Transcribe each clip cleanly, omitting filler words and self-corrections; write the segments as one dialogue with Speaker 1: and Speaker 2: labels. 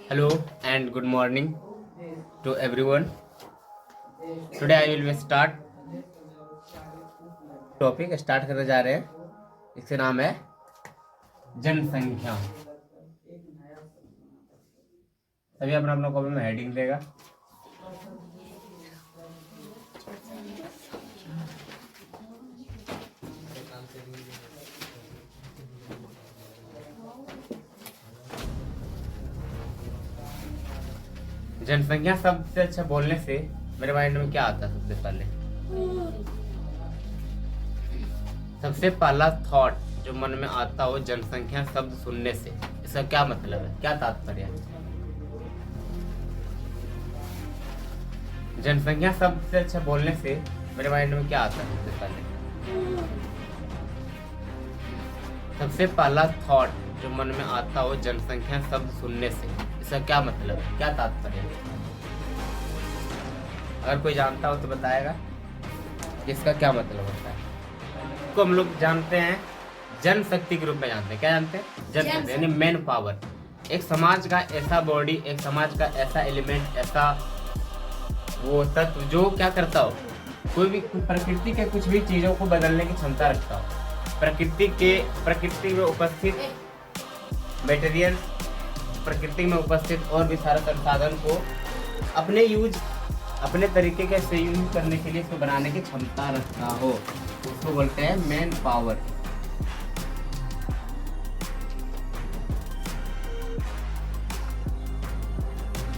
Speaker 1: Hello and good morning to everyone. Today I will start topic start करने जा रहे हैं। इसका नाम है जनसंख्या। सभी अपना अपना कॉपी में हेडिंग देगा। जनसंख्या शब्द से अच्छा बोलने से मेरे माइंड में क्या आता है? सबसे पहला थॉट जो मन में आता हो जनसंख्या शब्द सुनने से, इसका क्या मतलब है, क्या तात्पर्य है? जनसंख्या शब्द से अच्छा बोलने से मेरे माइंड में क्या आता है? सबसे पहला थॉट जो मन में आता हो जनसंख्या शब्द सुनने से, इसका क्या मतलब है, क्या तात्पर्य है? अगर कोई जानता हो तो बताएगा इसका क्या मतलब होता है। को हम लोग जानते हैं जनशक्ति के रूप में जानते हैं। क्या जानते हैं? जनशक्ति यानी मैन पावर। एक समाज का ऐसा बॉडी, एक समाज का ऐसा एलिमेंट, ऐसा वो तत्व जो क्या करता हो, कोई भी प्रकृति के कुछ भी चीजों को बदलने की क्षमता रखता हो। प्रकृति में उपस्थित मटेरियल, प्रकृति में उपस्थित और भी सारे संसाधन को अपने तरीके के से यूज करने के लिए इसको बनाने की क्षमता रखता हो, उसको बोलते हैं मैन पावर।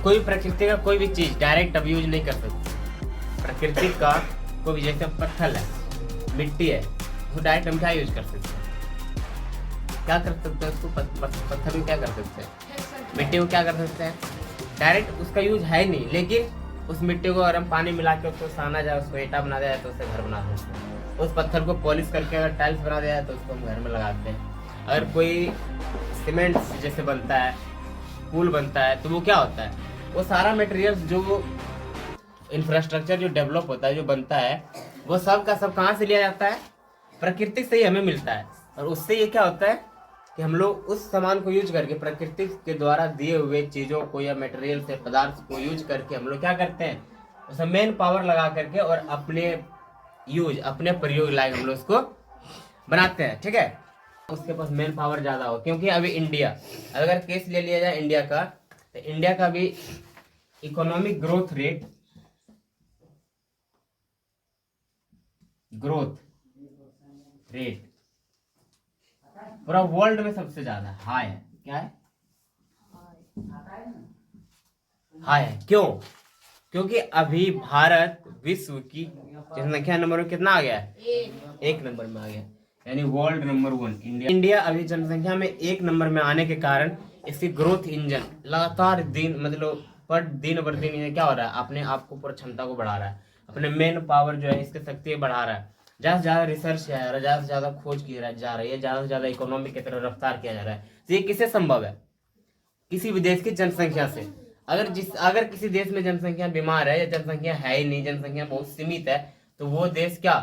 Speaker 1: कोई प्रकृति का कोई भी चीज डायरेक्ट अब यूज नहीं कर सकते। प्रकृति का कोई भी, जैसे पत्थर है, मिट्टी है, उसको डायरेक्ट हम क्या यूज कर सकते हैं? क्या कर सकते हैं उसको? पत्थर में क्या कर सकते हैं? मिट्टी को क्या कर सकते हैं? डायरेक्ट उसका यूज है नहीं, लेकिन उस मिट्टी को अगर हम पानी मिला के उसको साना जाए, उसको ईंटा बना दिया तो उससे घर बना सकते हैं। उस पत्थर को पॉलिश करके अगर टाइल्स बना दिया है तो उसको हम घर में लगाते हैं। अगर कोई सीमेंट जैसे बनता है, पुल बनता है, तो वो क्या होता है? वो सारा मटेरियल जो इंफ्रास्ट्रक्चर जो डेवलप होता है, जो बनता है, वो सब का सब कहाँ से लिया जाता है? प्रकृति से ही हमें मिलता है। और उससे ये क्या होता है कि हम लोग उस सामान को यूज करके, प्रकृति के द्वारा दिए हुए चीजों को या मटेरियल से पदार्थ को यूज करके हम लोग क्या करते हैं? उसमें मेन पावर लगा करके और अपने प्रयोग लायक हम लोग उसको बनाते हैं। ठीक है, उसके पास मेन पावर ज्यादा हो, क्योंकि अभी इंडिया, अगर केस ले लिया जाए इंडिया का, तो इंडिया का भी इकोनॉमिक ग्रोथ रेट पूरा वर्ल्ड में सबसे ज्यादा हाई है। क्या है? हाई है। क्यों? क्योंकि अभी भारत विश्व की जनसंख्या नंबर में कितना आ गया है? 1 नंबर में आ गया, यानी वर्ल्ड नंबर 1 इंडिया अभी जनसंख्या में 1 नंबर में आने के कारण इसकी ग्रोथ इंजन लगातार दिन बर दिन ये क्या हो रहा है? अपने आप को पूरा क्षमता को बढ़ा रहा है, अपने मेन पावर जो है इसकी शक्ति बढ़ा रहा है। ज्यादा से ज्यादा रिसर्च किया जा रहा है, ज्यादा से ज्यादा खोज की जा रही है, ज्यादा से ज्यादा इकोनॉमी की तरफ रफ्तार किया जा रहा है। तो ये किससे संभव है? किसी भी देश की जनसंख्या से। अगर किसी देश में जनसंख्या बीमार है या जनसंख्या है ही नहीं, जनसंख्या बहुत सीमित है, तो वो देश क्या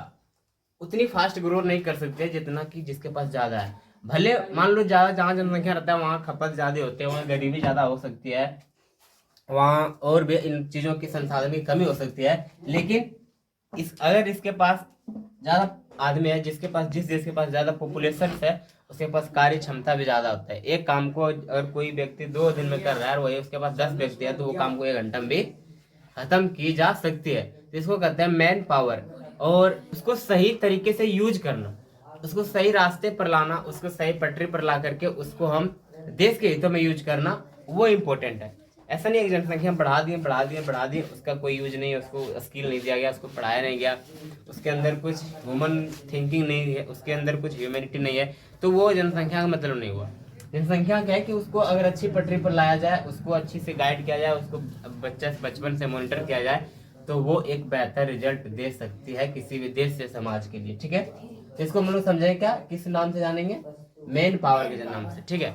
Speaker 1: उतनी फास्ट ग्रो नहीं कर सकते जितना कि जिसके पास ज्यादा है। भले मान लो ज्यादा जहाँ जनसंख्या रहता है वहाँ खपत ज्यादा होते हैं, वहाँ गरीबी ज्यादा हो सकती है, वहाँ और भी इन चीजों की संसाधन की कमी हो सकती है, लेकिन अगर इसके पास ज्यादा आदमी है, जिस देश के पास ज्यादा पॉपुलेशन है, उसके पास कार्य क्षमता भी ज्यादा होता है। एक काम को अगर कोई व्यक्ति 2 दिन में कर रहा है, वही उसके पास 10 व्यक्ति है, तो वो काम को 1 घंटा में भी खत्म की जा सकती है। इसको कहते हैं मैन पावर। और उसको सही तरीके से यूज करना, उसको सही रास्ते पर लाना, उसको सही पटरी पर ला करके उसको हम देश के हितों में यूज करना, वो इम्पोर्टेंट है। ऐसा नहीं है कि जनसंख्या बढ़ा दिए, उसका कोई यूज नहीं है, उसको स्किल नहीं दिया गया, उसको पढ़ाया नहीं गया, उसके अंदर कुछ ह्यूमन थिंकिंग नहीं है, उसके अंदर कुछ ह्यूमैनिटी नहीं है, तो वो जनसंख्या का मतलब नहीं हुआ। जनसंख्या क्या है कि उसको अगर अच्छी पटरी पर लाया जाए, उसको अच्छी से गाइड किया जाए, उसको बचपन से मॉनिटर किया जाए, तो वो एक बेहतर रिजल्ट दे सकती है किसी भी देश से समाज के लिए। ठीक है, तो इसको हम लोग समझेंगे क्या, किस नाम से जानेंगे? मेन पावर के नाम से। ठीक है,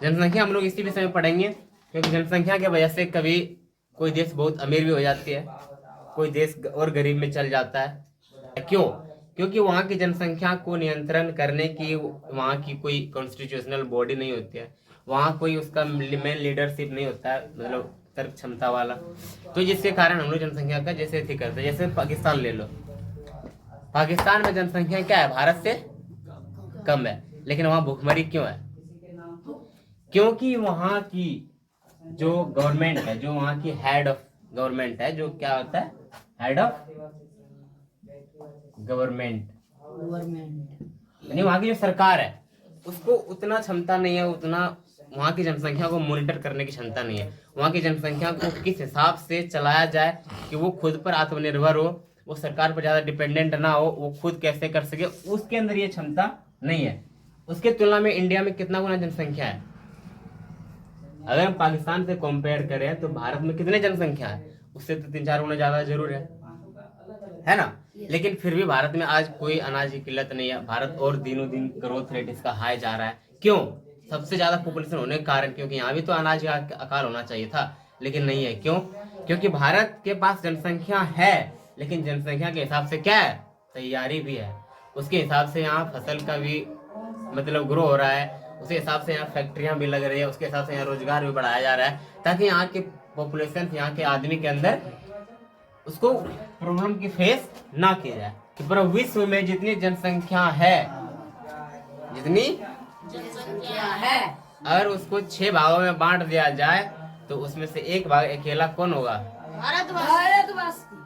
Speaker 1: जनसंख्या हम लोग इसी विषय में पढ़ेंगे, क्योंकि जनसंख्या की वजह से कभी कोई देश बहुत अमीर भी हो जाती है, कोई देश और गरीब में चल जाता है। क्यों? क्योंकि वहाँ की जनसंख्या को नियंत्रण करने की वहाँ की कोई कॉन्स्टिट्यूशनल बॉडी नहीं होती है, वहाँ कोई उसका मेन लीडरशिप नहीं होता है, मतलब तर्क क्षमता वाला। तो जिसके कारण हम लोग जनसंख्या का जैसे अति करते हैं। जैसे पाकिस्तान ले लो, पाकिस्तान में जनसंख्या क्या है, भारत से कम है, लेकिन वहाँ भुखमरी क्यों है? क्योंकि वहाँ की जो गवर्नमेंट है, जो वहाँ की हेड ऑफ गवर्नमेंट है, जो क्या होता है, हेड ऑफ गवर्नमेंट, यानी वहाँ की जो सरकार है उसको उतना क्षमता नहीं है, उतना वहाँ की जनसंख्या को मॉनिटर करने की क्षमता नहीं है। वहाँ की जनसंख्या को किस हिसाब से चलाया जाए कि वो खुद पर आत्मनिर्भर हो, वो सरकार पर ज्यादा डिपेंडेंट ना हो, वो खुद कैसे कर सके, उसके अंदर ये क्षमता नहीं है। उसके तुलना में इंडिया में कितना गुना जनसंख्या है? अगर हम पाकिस्तान से कंपेयर करें तो भारत में कितने जनसंख्या है? उससे तो 3-4 गुना ज्यादा जरूर है ना। लेकिन फिर भी भारत में आज कोई अनाज की किल्लत नहीं है। भारत और दिनों दिन ग्रोथ रेट इसका हाई जा रहा है। क्यों? सबसे ज्यादा पॉपुलेशन होने के कारण, क्योंकि यहाँ भी तो अनाज का अकाल होना चाहिए था, लेकिन नहीं है। क्यों? क्योंकि भारत के पास जनसंख्या है, लेकिन जनसंख्या के हिसाब से क्या है, तैयारी भी है। उसके हिसाब से यहाँ फसल का भी मतलब ग्रो हो रहा है, उसके हिसाब से यहाँ फैक्ट्रियां भी लग रही है, उसके हिसाब से यहाँ रोजगार भी बढ़ाया जा रहा है, ताकि यहाँ के पॉपुलेशन, यहाँ के आदमी के अंदर उसको प्रॉब्लम की फेस ना की जाए। कि पूरा विश्व में जितनी जनसंख्या है, जितनी जनसंख्या है, अगर उसको 6 भागों में बांट दिया जाए तो उसमें से एक भाग अकेला कौन होगा? भारतवासी।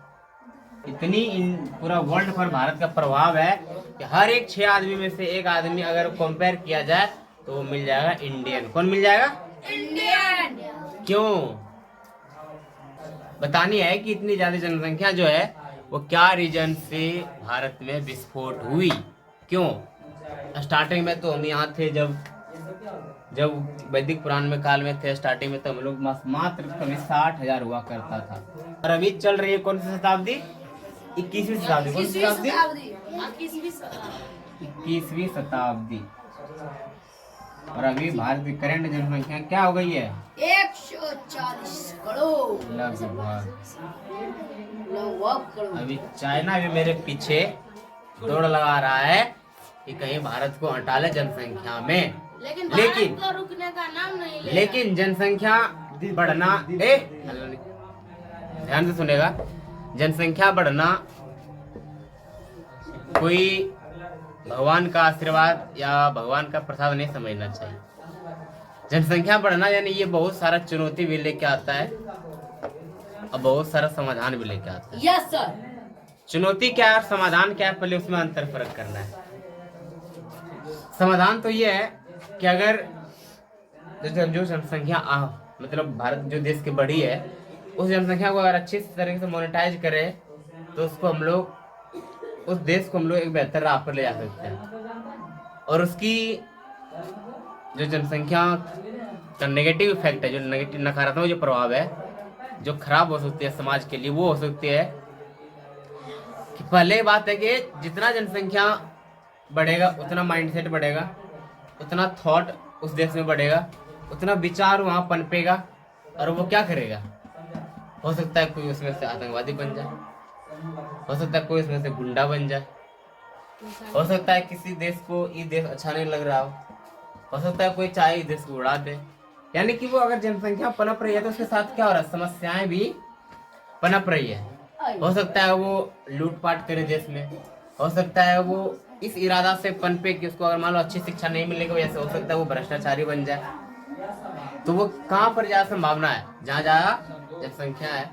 Speaker 1: इतनी पूरा वर्ल्ड पर भारत का प्रभाव है कि हर एक 6 आदमी में से एक आदमी अगर कंपेयर किया जाए तो वो मिल जाएगा इंडियन। कौन मिल जाएगा? इंडियन। क्यों? बतानी है कि इतनी ज्यादा जनसंख्या जो है वो क्या रीजन से भारत में विस्फोट हुई। क्यों? स्टार्टिंग में तो हम यहाँ थे, जब वैदिक पुराण में काल में थे, स्टार्टिंग में तो हम लोग मात्र कभी 60,000 हुआ करता था। और अभी चल रही है कौन सी शताब्दी? 21वीं शताब्दी। कौन सी शताब्दी? 21वीं शताब्दी। और अभी भारत की करंट जनसंख्या क्या हो गई है? 140 करोड़ लगभग। अभी चाइना भी मेरे पीछे दौड़ लगा रहा है कि कहीं भारत को हटा ले जनसंख्या में, लेकिन तो रुकने का नाम नहीं ले। लेकिन जनसंख्या बढ़ना, ध्यान से सुनेगा, जनसंख्या बढ़ना कोई भगवान का आशीर्वाद या भगवान का प्रसाद नहीं समझना चाहिए। जनसंख्या बढ़ना यानी ये बहुत सारा चुनौती भी लेके आता है और बहुत सारा समाधान भी लेके आता है। Yes sir. चुनौती क्या है, समाधान क्या है, पहले उसमें अंतर फर्क करना है। समाधान तो ये है कि अगर जो जनसंख्या मतलब भारत जो देश की बड़ी है, उस जनसंख्या को अगर अच्छी तरीके से मोनेटाइज करे तो उसको हम लोग, उस देश को हम लोग एक बेहतर राह पर ले जा सकते हैं। और उसकी जो जनसंख्या का नेगेटिव इफेक्ट है, जो नेगेटिव नकारात्मक जो प्रभाव है, जो खराब हो सकती है समाज के लिए, वो हो सकती है कि पहले बात है कि जितना जनसंख्या बढ़ेगा उतना माइंडसेट बढ़ेगा, उतना थॉट उस देश में बढ़ेगा, उतना विचार वहाँ पनपेगा, और वो क्या करेगा? हो सकता है कोई उसमें से आतंकवादी बन जाए, हो सकता है कोई उसमें से गुंडा बन जाए, हो सकता है किसी देश को ये देश अच्छा नहीं लग रहा हो सकता है कोई चाहे इस देश को उड़ा दे। यानी कि वो अगर जनसंख्या पनप रही है तो उसके साथ क्या हो रहा है, समस्याएं भी पनप रही है। हो सकता है वो लूटपाट करे देश में, हो सकता है वो इस इरादा से पनपे कि उसको अगर मान लो अच्छी शिक्षा नहीं मिलेगी वजह से, हो सकता है वो भ्रष्टाचारी बन जाए। तो वो कहाँ पर ज्यादा संभावना है? जहाँ ज्यादा जनसंख्या है।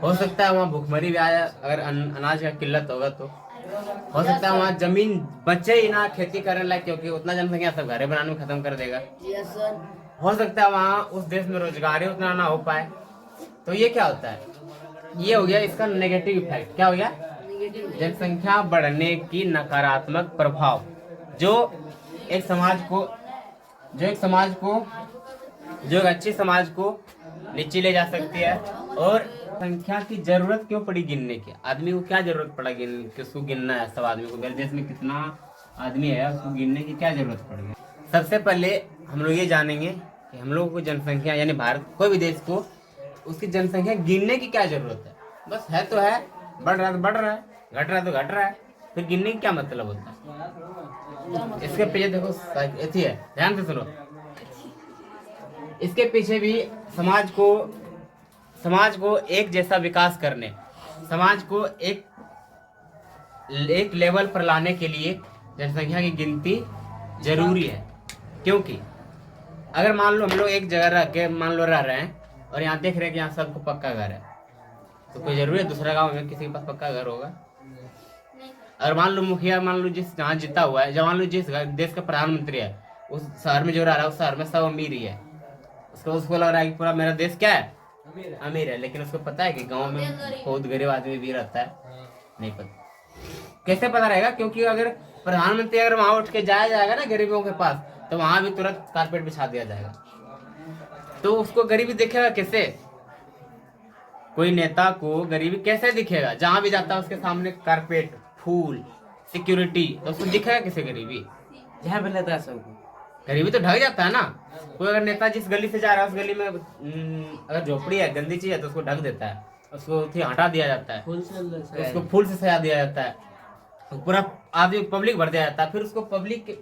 Speaker 1: हो सकता है वहाँ भूखमरी भी आया, अगर अनाज का किल्लत होगा तो हो सकता है वहाँ जमीन बचे ही ना खेती करने लायक, क्योंकि उतना जनसंख्या सब घरे बनाने में खत्म कर देगा। हो सकता है वहाँ उस देश में रोजगार उतना ना हो पाए। तो ये क्या होता है? ये हो गया इसका नेगेटिव इफेक्ट। क्या हो गया? जनसंख्या बढ़ने की नकारात्मक प्रभाव, जो एक अच्छी समाज को नीचे ले जा सकती है। और संख्या की जरूरत क्यों पड़ी गिनने की? आदमी को क्या जरूरत पड़ा गिनने की? उसको गिनना है सब आदमी को, मेरे देश में कितना आदमी है उसको गिनने की क्या जरूरत पड़ी? सबसे पहले हम लोग ये जानेंगे कि हम लोगों को जनसंख्या यानी भारत कोई भी देश को उसकी जनसंख्या गिनने की क्या जरूरत है। बस है तो है, बढ़ रहा है तो बढ़ रहा है, घट रहा है तो घट रहा है, फिर गिनने की क्या मतलब होता है? इसके पीछे देखो, ध्यान से सुनो, इसके पीछे भी समाज को एक जैसा विकास करने, समाज को एक लेवल पर लाने के लिए जनसंख्या की गिनती जरूरी है। क्योंकि अगर मान लो हम लोग एक जगह रह के मान लो रह रहे हैं और यहाँ देख रहे हैं कि यहाँ सबको पक्का घर है, तो कोई जरूरी है दूसरा गांव में किसी के पास पक्का घर होगा? अगर मान लो मुखिया मान लो जिस जहाँ जीता हुआ है, जब मान लो जिस देश का प्रधानमंत्री है उस शहर में जो रह रहा है उस शहर में सब अमीर ही है, उसको लग रहा है कि पूरा मेरा देश क्या है, अमीर है। लेकिन उसको पता है कि गांव में बहुत गरीब आदमी भी रहता है? नहीं पता। कैसे पता रहेगा? क्योंकि अगर प्रधानमंत्री अगर वहां उठ के जाएगा ना गरीबों के पास, तो वहां भी तुरंत कारपेट बिछा दिया जाएगा, तो उसको गरीबी दिखेगा कैसे? कोई नेता को गरीबी कैसे दिखेगा? जहां भी जाता है उसके सामने कारपेट, फूल, सिक्योरिटी, तो उसको दिखेगा कैसे गरीबी?
Speaker 2: जहाँ पे लेता है सबको
Speaker 1: गरीबी तो ढक जाता है ना। कोई अगर नेता जिस गली से जा रहा है उस गली में अगर झोपड़ी है, गंदी चीज है, तो उसको ढक देता है, उसको हटा दिया जाता है, उसको फूल से सजा दिया जाता है, पूरा आदमी पब्लिक भर दिया जाता है। फिर उसको पब्लिक के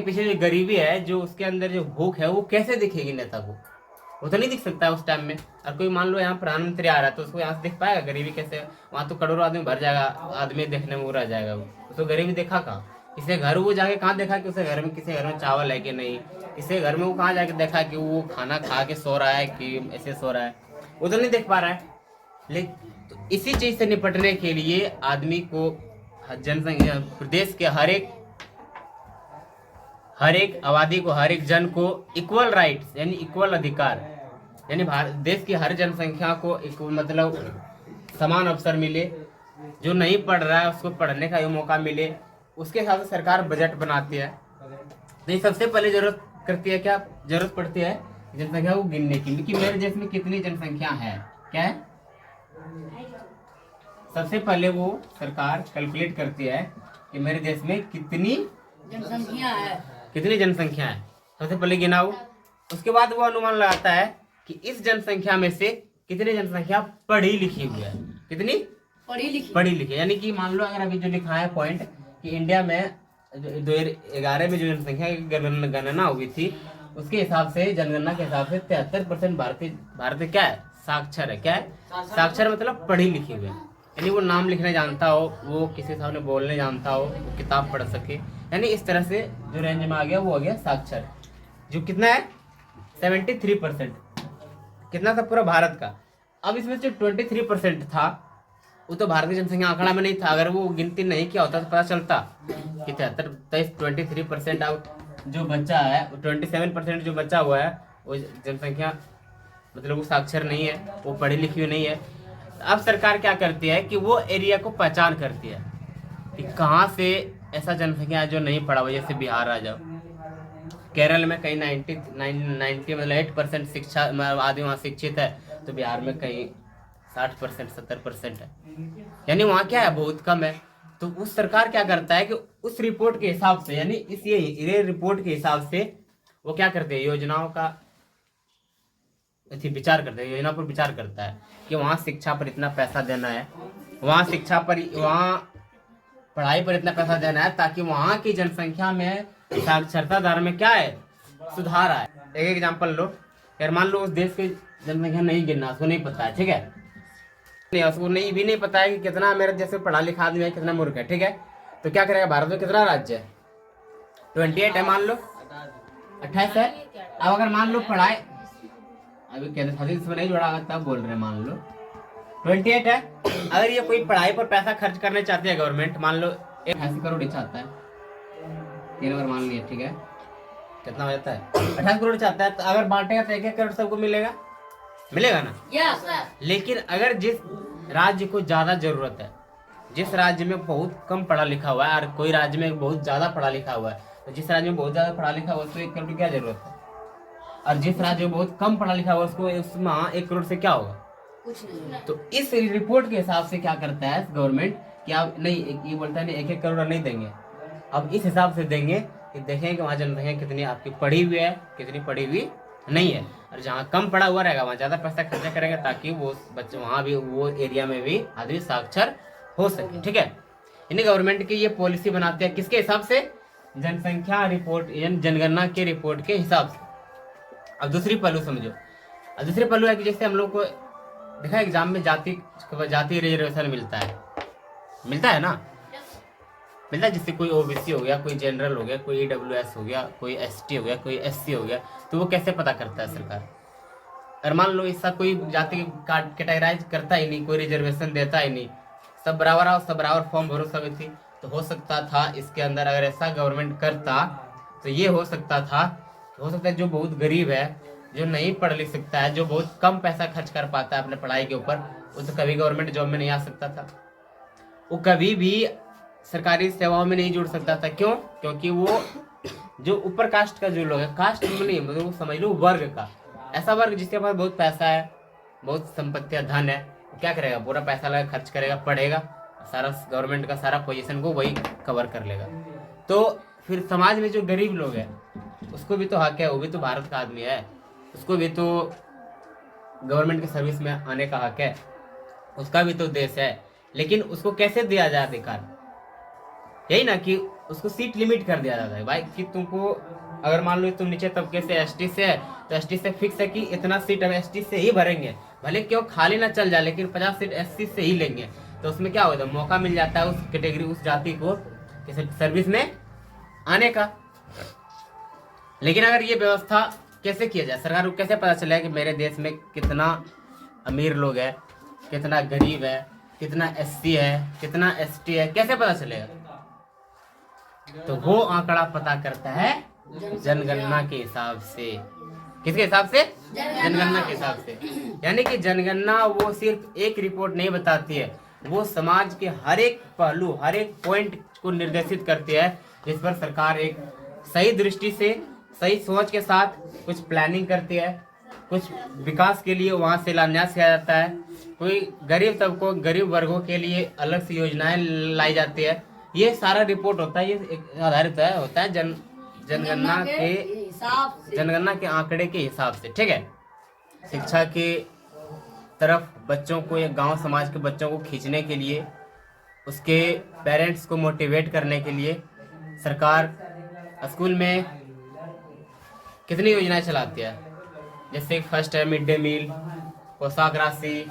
Speaker 1: पीछे जो गरीबी है, जो उसके अंदर जो भूख है, वो कैसे दिखेगी नेता को? वो तो नहीं दिख सकता है उस टाइम में। और कोई मान लो यहाँ प्रधानमंत्री आ रहा है तो उसको यहाँ से दिख पाएगा गरीबी कैसे? वहां तो करोड़ों आदमी भर जाएगा, आदमी देखने में वो रह जाएगा, उसको गरीबी देखा कहाँ? किसी घर वो जाके कहाँ देखा कि उसके घर में किसी घर में चावल है कि नहीं? किसी घर में वो कहाँ जाके देखा कि वो खाना खा के सो रहा है कि ऐसे सो रहा है? वो तो नहीं देख पा रहा है। लेकिन तो इसी चीज से निपटने के लिए आदमी को जनसंख्या, प्रदेश के हर एक आबादी को, हर एक जन को इक्वल राइट्स यानी इक्वल अधिकार, यानी देश की हर जनसंख्या को मतलब समान अवसर मिले। जो नहीं पढ़ रहा है उसको पढ़ने का मौका मिले, उसके हिसाब से सरकार बजट बनाती है। तो ये सबसे पहले जरूरत पड़ती है जनसंख्या को गिनने की, कि मेरे देश में कितनी जनसंख्या है। क्या है? सबसे पहले वो सरकार कैलकुलेट करती है कि मेरे देश में कितनी जनसंख्या है, सबसे पहले गिनाओ। उसके बाद वो अनुमान लगाता है कि इस जनसंख्या में से कितनी जनसंख्या पढ़ी लिखी हुई है। कितनी पढ़ी लिखी, यानी कि मान लो अगर अभी जो लिखा है पॉइंट कि इंडिया में 2011 में जो जनसंख्या की गणना हुई थी, उसके हिसाब से, जनगणना के हिसाब से 73% भारतीय क्या है? साक्षर है। क्या है? साक्षर मतलब पढ़ी लिखी हुई है, यानी वो नाम लिखने जानता हो, वो किसी के सामने बोलने जानता हो, वो किताब पढ़ सके, यानी इस तरह से जो रेंज में आ गया वो हो गया साक्षर। जो कितना है? 73%। कितना था पूरा भारत का? अब इसमें जो 23% था वो तो भारतीय जनसंख्या आंकड़ा में नहीं था। अगर वो गिनती नहीं किया होता तो पता चलता कि 23%। अब जो बच्चा है 27% जो बच्चा हुआ है वो जनसंख्या मतलब वो साक्षर नहीं है, वो पढ़ी लिखी हुई नहीं है। अब सरकार क्या करती है कि वो एरिया को पहचान करती है कि कहाँ से ऐसा जनसंख्या है जो नहीं पढ़ा हुआ। जैसे बिहार आ जाओ, केरल में कहीं 90 मतलब 8% शिक्षा आदमी वहाँ शिक्षित है, तो बिहार में कहीं 60% 70% है, यानी वहाँ क्या है? बहुत कम है। तो उस सरकार क्या करता है कि उस रिपोर्ट के हिसाब से, यानी इस ये रिपोर्ट के हिसाब से वो क्या करते हैं? योजनाओं का विचार करते हैं, योजना पर विचार करता है कि वहाँ शिक्षा पर इतना पैसा देना है, वहाँ पढ़ाई पर इतना पैसा देना है, ताकि वहाँ की जनसंख्या में, साक्षरता दर में क्या है? सुधार आए। एक एग्जांपल लो, यार मान लो उस देश की जनसंख्या नहीं गिनना, उसको नहीं पता है, ठीक है, नहीं उसको नहीं पता है कि कितना मेरे जैसे पढ़ा लिखा आदमी है, कितना मूर्ख है, ठीक है, तो क्या करेगा? भारत में कितना राज्य है? 28 है, मान लो 28 है। अब अगर मान लो पढ़ाई, अभी केंद्र शासित इसमें नहीं जोड़ा तब बोल रहे हैं, मान लो 28 है। अगर ये कोई पढ़ाई पर पैसा खर्च करने चाहती है गवर्नमेंट, मान लो 88 करोड़ चाहता है, 3 बार मान लिया, ठीक है, कितना हो जाता है? 28 करोड़ चाहता है, तो अगर बांटेगा तो 1-1 करोड़ सबको मिलेगा ना? लेकिन अगर जिस राज्य को ज्यादा जरूरत है, जिस राज्य में बहुत कम पढ़ा लिखा हुआ है और कोई राज्य में बहुत ज्यादा पढ़ा लिखा हुआ है, तो जिस राज्य में बहुत ज्यादा पढ़ा लिखा हुआ है उसको 1 करोड़ की क्या जरूरत है? और जिस राज्य में बहुत कम पढ़ा लिखा हुआ है उसको उसमें 1 करोड़ से क्या होगा? कुछ नहीं। तो इस रिपोर्ट के हिसाब से क्या करता है गवर्नमेंट कि आप नहीं, ये बोलता है नहीं 1-1 करोड़ नहीं देंगे, अब इस हिसाब से देंगे कि देखें कि वहाँ जनसंख्या कितनी आपकी पढ़ी हुई है, कितनी पढ़ी हुई नहीं है, और जहाँ कम पढ़ा हुआ रहेगा वहाँ ज्यादा पैसा खर्चा करेंगे, ताकि वो बच्चे वहाँ भी, वो एरिया में भी आदमी साक्षर हो सके, ठीक है। यानी गवर्नमेंट की ये पॉलिसी बनाती है किसके हिसाब से? जनसंख्या रिपोर्ट यानी जनगणना के रिपोर्ट के हिसाब से। अब दूसरी पहलू समझो। अब दूसरी पहलू है कि जैसे हम लोग को देखा एग्जाम में जाति रिजर्वेशन मिलता है ना, मिलता है। जिससे कोई ओबीसी हो गया, कोई जनरल हो गया, कोई ईडब्ल्यूएस हो गया, कोई एसटी हो गया, कोई एससी हो गया, तो वो कैसे पता करता है सरकार? अगर मान लो ऐसा कोई जाति कैटेगराइज करता ही नहीं, कोई रिजर्वेशन देता ही नहीं, सब बराबर आओ, सब बराबर फॉर्म भरो, सब थी, तो हो सकता था इसके अंदर अगर ऐसा गवर्नमेंट करता तो ये हो सकता है जो बहुत गरीब है, जो नहीं पढ़ लिख सकता है, जो बहुत कम पैसा खर्च कर पाता है अपने पढ़ाई के ऊपर, वो तो कभी गवर्नमेंट जॉब में नहीं आ सकता था, वो कभी भी सरकारी सेवाओं में नहीं जुड़ सकता था। क्यों? क्योंकि वो जो ऊपर कास्ट का जो लोग है, कास्ट नहीं मतलब वो समझ लो वर्ग का, ऐसा वर्ग जिसके पास बहुत पैसा है, बहुत संपत्ति धन है, वो क्या करेगा? पूरा पैसा लगा खर्च करेगा, पढ़ेगा, सारा गवर्नमेंट का सारा पोजीशन को वही कवर कर लेगा। तो फिर समाज में जो गरीब लोग हैं उसको भी तो हक है, वो भी तो भारत का आदमी है, उसको भी तो गवर्नमेंट की सर्विस में आने का हक है, उसका भी तो देश है। लेकिन उसको कैसे दिया जाए अधिकार? यही ना कि उसको सीट लिमिट कर दिया जाता है भाई, कि तुमको अगर मान लो तुम नीचे तबके से एसटी से है तो एसटी से फिक्स है कि इतना सीट हम एसटी से ही भरेंगे, भले क्यों खाली ना चल जाए, लेकिन 50 सीट एससी से ही लेंगे। तो उसमें क्या होता है? मौका मिल जाता है उस कैटेगरी, उस जाति को किसी सर्विस में आने का। लेकिन अगर ये व्यवस्था कैसे किया जाए? सरकार को कैसे पता चलेगा कि मेरे देश में कितना अमीर लोग है, कितना गरीब है, कितना एससी है, कितना एसटी है, कैसे पता चलेगा? तो वो आंकड़ा पता करता है जनगणना के हिसाब से। किसके हिसाब से? जनगणना के हिसाब से। यानी कि जनगणना वो सिर्फ एक रिपोर्ट नहीं बताती है, वो समाज के हर एक पहलू, हर एक पॉइंट को निर्देशित करती है, जिस पर सरकार एक सही दृष्टि से, सही सोच के साथ कुछ प्लानिंग करती है, कुछ विकास के लिए वहाँ शिलान्यास किया जाता है, कोई गरीब तबकों, गरीब वर्गों के लिए अलग से योजनाएं लाई जाती है। ये सारा रिपोर्ट होता है, ये आधारित होता है जनगणना के आंकड़े के हिसाब से। ठीक है। शिक्षा के तरफ बच्चों को या गांव समाज के बच्चों को खींचने के लिए, उसके पेरेंट्स को मोटिवेट करने के लिए सरकार स्कूल में कितनी योजनाएं चलाती है। जैसे फर्स्ट है मिड डे मील, पोशाक राशि,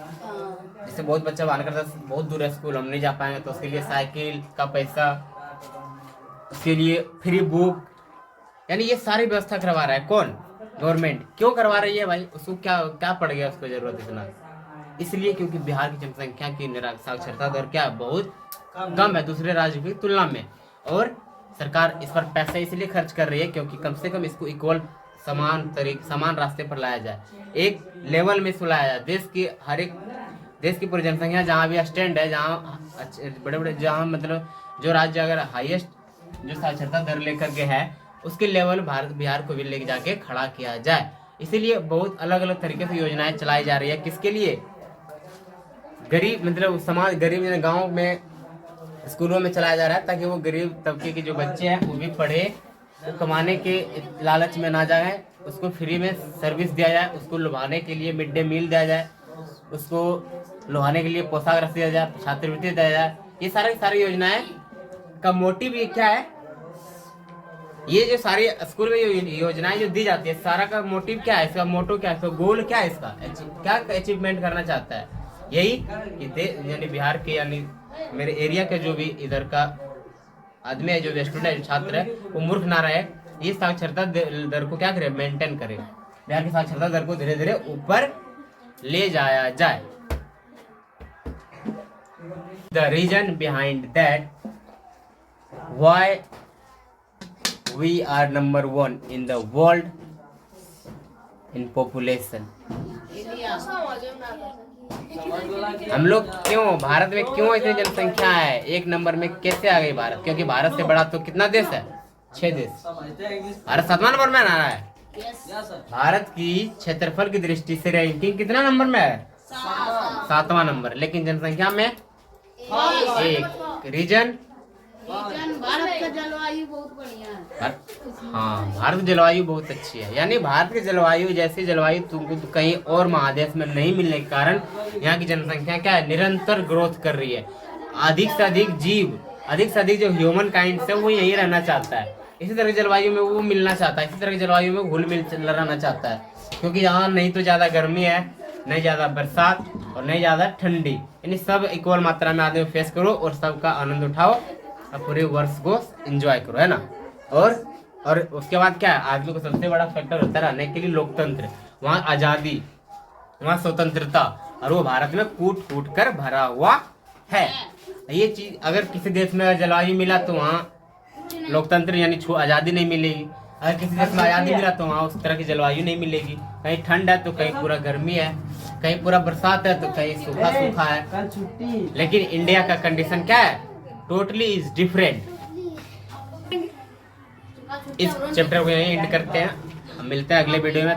Speaker 1: जैसे बहुत बच्चा बाहर करता है, बहुत दूर है स्कूल, हम नहीं जा पाएंगे, तो उसके लिए साइकिल का पैसा, उसके लिए फ्री बुक, यानी ये सारी व्यवस्था करवा रहा है कौन? गवर्नमेंट। क्यों करवा रही है भाई? उसको क्या पड़ गया उसको जरूरत इतना? इसलिए क्योंकि बिहार की जनसंख्या की साक्षरता दर क्या बहुत कम है दूसरे राज्यों की तुलना में, और सरकार इस पर पैसा इसलिए खर्च कर रही है क्योंकि कम से कम इसको इक्वल समान रास्ते पर लाया जाए, एक लेवल में इसको लाया जाए। देश की पूरी जनसंख्या जहाँ भी स्टैंड है, जहाँ बड़े जहाँ मतलब जो राज्य अगर हाईएस्ट जो साक्षरता दर लेकर के है, उसके लेवल बिहार को भी लेके जाके खड़ा किया जाए। इसीलिए बहुत अलग अलग तरीके से योजनाएं चलाई जा रही है। किसके लिए? गरीब मतलब समाज, गरीब गांव में स्कूलों में चलाया जा रहा है, ताकि वो गरीब तबके के जो बच्चे हैं वो भी पढ़े, वो कमाने के लालच में ना जाए, उसको फ्री में सर्विस दिया जाए, उसको लुभाने के लिए मिड डे मील दिया जाए, उसको लुभाने के लिए पोशाक राशि दिया जाए, छात्रवृत्ति दिया जाए। ये सारी योजनाएं का मोटिव ये क्या है? ये जो सारी स्कूल में योजनाएं जो दी जाती है, सारा का मोटिव क्या है? इसका मोटो क्या है? इसका गोल क्या है? इसका क्या अचीवमेंट करना चाहता है? यही कि यानी बिहार के, यानी मेरे एरिया के जो भी इधर का आदमी है, जो भी स्टूडेंट है, छात्र है, वो मूर्ख ना रहे, ये साक्षरता दर को क्या करे? मेंटेन करे, बिहार की साक्षरता दर को धीरे धीरे ऊपर ले जाया जाए। The reason behind that why we are number 1 in the world in population। हम लोग क्यों, भारत में क्यों इतनी जनसंख्या है, एक नंबर में कैसे आ गई भारत? क्योंकि भारत से बड़ा तो कितना देश है? 6 देश। भारत 7वां नंबर में आ रहा है। भारत की क्षेत्रफल की दृष्टि से रैंकिंग कितना नंबर में है? 7वां नंबर। लेकिन जनसंख्या में 1। रीजन
Speaker 3: भारत का जलवायु बहुत बढ़िया है।
Speaker 1: हाँ, भारत की जलवायु बहुत अच्छी है। यानी भारत की जलवायु जैसी जलवायु तुमको तो कहीं और महादेश में नहीं मिलने के कारण यहाँ की जनसंख्या क्या है? निरंतर ग्रोथ कर रही है। अधिक से अधिक जीव, अधिक से अधिक जो ह्यूमन काइंड है वो यहीं रहना चाहता है। इसी तरह की जलवायु में वो मिलना चाहता है, इसी तरह की जलवायु में घुल मिल रहना चाहता है, क्योंकि यहाँ नहीं तो ज्यादा गर्मी है, नहीं ज्यादा बरसात और नहीं ज्यादा ठंडी, यानी सब इक्वल मात्रा में आदमी फेस करो और सबका आनंद उठाओ और पूरे वर्ष को एंजॉय करो, है ना। और उसके बाद क्या है, आदमी को सबसे बड़ा फैक्टर होता है रहने के लिए लोकतंत्र, वहाँ आजादी, वहाँ स्वतंत्रता, और वो भारत में कूट कूट कर भरा हुआ है। ये चीज अगर किसी देश में अगर जलवायु मिला तो वहाँ लोकतंत्र यानी आजादी नहीं मिलेगी, अगर किसी देश में आजादी मिला तो वहाँ उस तरह की जलवायु नहीं मिलेगी। कहीं ठंड है तो कहीं पूरा गर्मी है, कहीं पूरा बरसात है तो कहीं सूखा सूखा है।
Speaker 2: कल छुट्टी।
Speaker 1: लेकिन इंडिया का कंडीशन क्या है, टोटली इज डिफरेंट। इस चैप्टर को यहीं एंड करते हैं, हम मिलते हैं अगले वीडियो में।